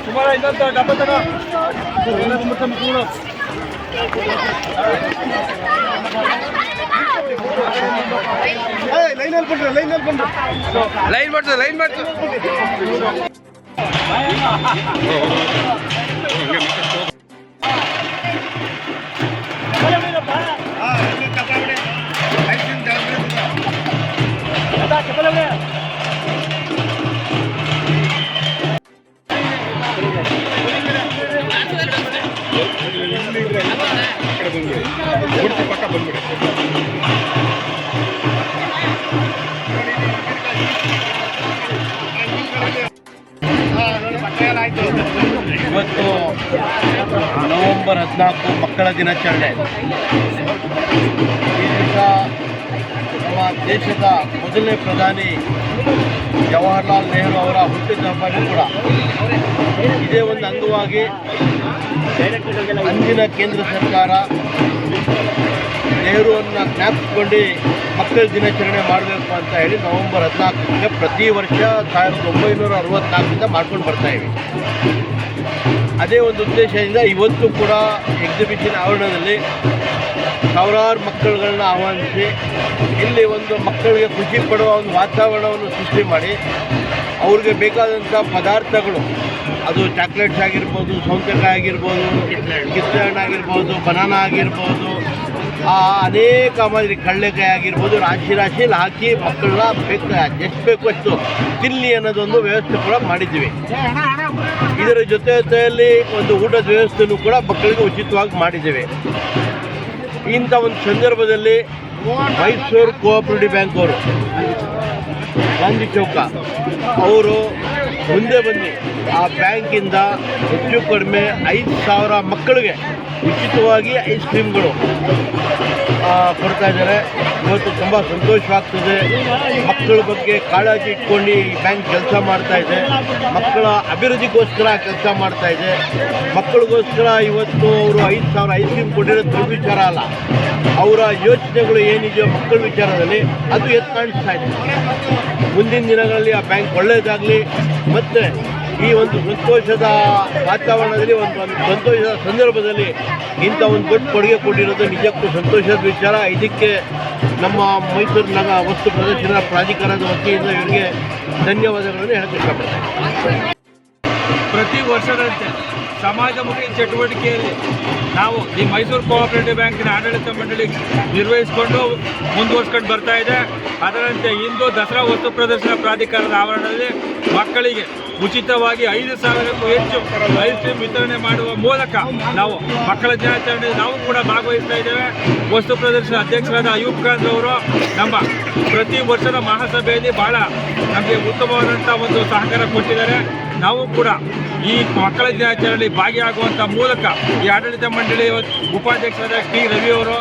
ಸುಮಾರು ಐದಂತ ಡಬ್ಬ ತಗ ಲೈನ್ ಮಾಡ್ತು ಪಕ್ಕ ಬಂದ್ಬಿಡಿ. ಇವತ್ತು ನವೆಂಬರ್ 14 ಮಕ್ಕಳ ದಿನಾಚರಣೆ. ಈ ದಿವಸ ನಮ್ಮ ದೇಶದ ಮೊದಲನೇ ಪ್ರಧಾನಿ ಜವಾಹರ್ಲಾಲ್ ನೆಹರು ಅವರ ಹುಟ್ಟಿದ ಹಬ್ಬನೂ ಕೂಡ. ಇದೇ ಒಂದು ಅಂಗವಾಗಿ ಅಂದಿನ ಕೇಂದ್ರ ಸರ್ಕಾರ ನೆಹರುವನ್ನು ಜ್ಞಾಪಿಸಿಕೊಂಡು ಮಕ್ಕಳ ದಿನಾಚರಣೆ ಮಾಡಬೇಕು ಅಂತ ಹೇಳಿ ನವೆಂಬರ್ 14ಕ್ಕೆ ಪ್ರತಿ ವರ್ಷ 1964ರಿಂದ ಮಾಡ್ಕೊಂಡು ಬರ್ತಾಯಿವಿ. ಅದೇ ಒಂದು ಉದ್ದೇಶದಿಂದ ಇವತ್ತು ಕೂಡ ಎಕ್ಸಿಬಿಷನ್ ಆವರಣದಲ್ಲಿ ಸಾವಿರಾರು ಮಕ್ಕಳುಗಳನ್ನ ಆಹ್ವಾನಿಸಿ ಇಲ್ಲಿ ಒಂದು ಮಕ್ಕಳಿಗೆ ಖುಷಿ ಪಡುವ ಒಂದು ವಾತಾವರಣವನ್ನು ಸೃಷ್ಟಿ ಮಾಡಿ ಅವ್ರಿಗೆ ಬೇಕಾದಂಥ ಪದಾರ್ಥಗಳು, ಅದು ಚಾಕ್ಲೇಟ್ಸ್ ಆಗಿರ್ಬೋದು, ಸೌತೆಕಾಯಿ ಆಗಿರ್ಬೋದು, ಕಿತ್ತಳೆ ಹಣ್ಣು ಆಗಿರ್ಬೋದು, ಬನಾನಾ ಆಗಿರ್ಬೋದು, ಅನೇಕ ಮಾದರಿ ಕಡಲೆಕಾಯಿ ಆಗಿರ್ಬೋದು, ರಾಶಿಯಲ್ಲಿ ಹಾಕಿ ಮಕ್ಕಳನ್ನ ಎಷ್ಟು ಬೇಕು ಅಷ್ಟು ತಿನ್ನಿ ಅನ್ನೋದೊಂದು ವ್ಯವಸ್ಥೆ ಕೂಡ ಮಾಡಿದ್ದೀವಿ. ಇದರ ಜೊತೆಯಲ್ಲಿ ಒಂದು ಊಟದ ವ್ಯವಸ್ಥೆಯೂ ಕೂಡ ಮಕ್ಕಳಿಗೆ ಉಚಿತವಾಗಿ ಮಾಡಿದ್ದೇವೆ. ಇಂಥ ಒಂದು ಸಂದರ್ಭದಲ್ಲಿ ಮೈಸೂರು ಕೋಆಪರೇಟಿವ್ ಬ್ಯಾಂಕ್ ಅವರು, ಗಾಂಧಿ ಚೌಕ ಅವರು ಮುಂದೆ ಬಂದು ಆ ಬ್ಯಾಂಕಿಂದ ಹೆಚ್ಚು ಕಡಿಮೆ 5,000 ಮಕ್ಕಳಿಗೆ ಉಚಿತವಾಗಿ ಐಸ್ ಕ್ರೀಮ್ಗಳು ಕೊಡ್ತಾ ಇದ್ದಾರೆ. ಇವತ್ತು ತುಂಬ ಸಂತೋಷವಾಗ್ತದೆ. ಮಕ್ಕಳ ಬಗ್ಗೆ ಕಾಳಜಿ ಇಟ್ಕೊಂಡು ಈ ಬ್ಯಾಂಕ್ ಕೆಲಸ ಮಾಡ್ತಾ ಇದೆ. ಮಕ್ಕಳ ಅಭಿವೃದ್ಧಿಗೋಸ್ಕರ ಕೆಲಸ ಮಾಡ್ತಾ ಇದೆ. ಮಕ್ಕಳಿಗೋಸ್ಕರ ಇವತ್ತು ಅವರು 5,000 ಐಸ್ ಕ್ರೀಮ್ ಕೊಟ್ಟಿರೋದು ದೊಡ್ಡ ವಿಚಾರ ಅಲ್ಲ. ಅವರ ಯೋಚನೆಗಳು ಏನಿದೆಯೋ ಮಕ್ಕಳ ವಿಚಾರದಲ್ಲಿ ಅದು ಎದ್ದು ಕಾಣಿಸ್ತಾ ಇದೆ. ಮುಂದಿನ ದಿನಗಳಲ್ಲಿ ಆ ಬ್ಯಾಂಕ್ ಒಳ್ಳೆಯದಾಗಲಿ. ಮತ್ತು ಈ ಒಂದು ಸಂತೋಷದ ವಾತಾವರಣದಲ್ಲಿ ಒಂದು ಸಂತೋಷದ ಸಂದರ್ಭದಲ್ಲಿ ಇಂಥ ಒಂದು ದೊಡ್ಡ ಕೊಡುಗೆ ಕೊಟ್ಟಿರೋದು ನಿಜಕ್ಕೂ ಸಂತೋಷದ ವಿಚಾರ. ಇದಕ್ಕೆ ನಮ್ಮ ಮೈಸೂರು ನಗರ ವಸ್ತು ಪ್ರದರ್ಶನ ಪ್ರಾಧಿಕಾರದ ವತಿಯಿಂದ ಇವರಿಗೆ ಧನ್ಯವಾದಗಳನ್ನು ಹೇಳಕ್ಕೆ ಇಷ್ಟಪಡ್ತೇನೆ. ಪ್ರತಿ ವರ್ಷದಂತೆ ಸಮಾಜಮುಖಿ ಚಟುವಟಿಕೆಯಲ್ಲಿ ನಾವು ಈ ಮೈಸೂರು ಕೋಆಪರೇಟಿವ್ ಬ್ಯಾಂಕಿನ ಆಡಳಿತ ಮಂಡಳಿ ನಿರ್ವಹಿಸಿಕೊಂಡು ಮುಂದುವರಿಸ್ಕೊಂಡು ಬರ್ತಾ ಇದೆ. ಅದರಂತೆ ಇಂದು ದಸರಾ ವಸ್ತು ಪ್ರದರ್ಶನ ಪ್ರಾಧಿಕಾರದ ಆವರಣದಲ್ಲಿ ಮಕ್ಕಳಿಗೆ ಉಚಿತವಾಗಿ 5,000ಕ್ಕೂ ಹೆಚ್ಚು ಐಸ್ ಕ್ರೀಮ್ ವಿತರಣೆ ಮಾಡುವ ಮೂಲಕ ನಾವು ಮಕ್ಕಳ ದಿನಾಚರಣೆಯಲ್ಲಿ ನಾವು ಕೂಡ ಭಾಗವಹಿಸ್ತಾ ಇದ್ದೇವೆ. ವಸ್ತು ಪ್ರದರ್ಶನ ಅಧ್ಯಕ್ಷರಾದ ಅಯೂಬ್ ಖಾನ್ ಅವರು ನಮ್ಮ ಪ್ರತಿ ವರ್ಷದ ಮಹಾಸಭೆಯಲ್ಲಿ ಬಹಳ ನಮಗೆ ಉತ್ತಮವಾದಂಥ ಒಂದು ಸಹಕಾರ ಕೊಟ್ಟಿದ್ದಾರೆ. ನಾವು ಕೂಡ ಈ ಮಕ್ಕಳ ದಿನಾಚರಣೆಯಲ್ಲಿ ಭಾಗಿಯಾಗುವಂಥ ಮೂಲಕ ಈ ಆಡಳಿತ ಮಂಡಳಿ ಉಪಾಧ್ಯಕ್ಷರಾದ ಟಿ ರವಿಯವರು,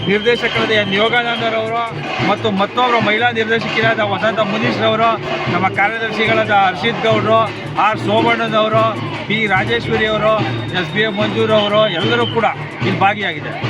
ನಿರ್ದೇಶಕರಾದ ಎನ್ ಯೋಗಾನಂದರವರು ಮತ್ತು ಮತ್ತೊಬ್ಬರು ಮಹಿಳಾ ನಿರ್ದೇಶಕಿಯಾದ ವಸಂತ ಮುನೀಶ್ರವರು, ನಮ್ಮ ಕಾರ್ಯದರ್ಶಿಗಳಾದ ಹರ್ಷಿತ್ ಗೌಡರು, ಆರ್ ಸೋಮಣ್ಣನವರು, ಪಿ ರಾಜೇಶ್ವರಿ ಅವರು, ಎಸ್ ಬಿ ಎ ಮಂಜೂರವರು ಎಲ್ಲರೂ ಕೂಡ ಇಲ್ಲಿ ಭಾಗಿಯಾಗಿದ್ದಾರೆ.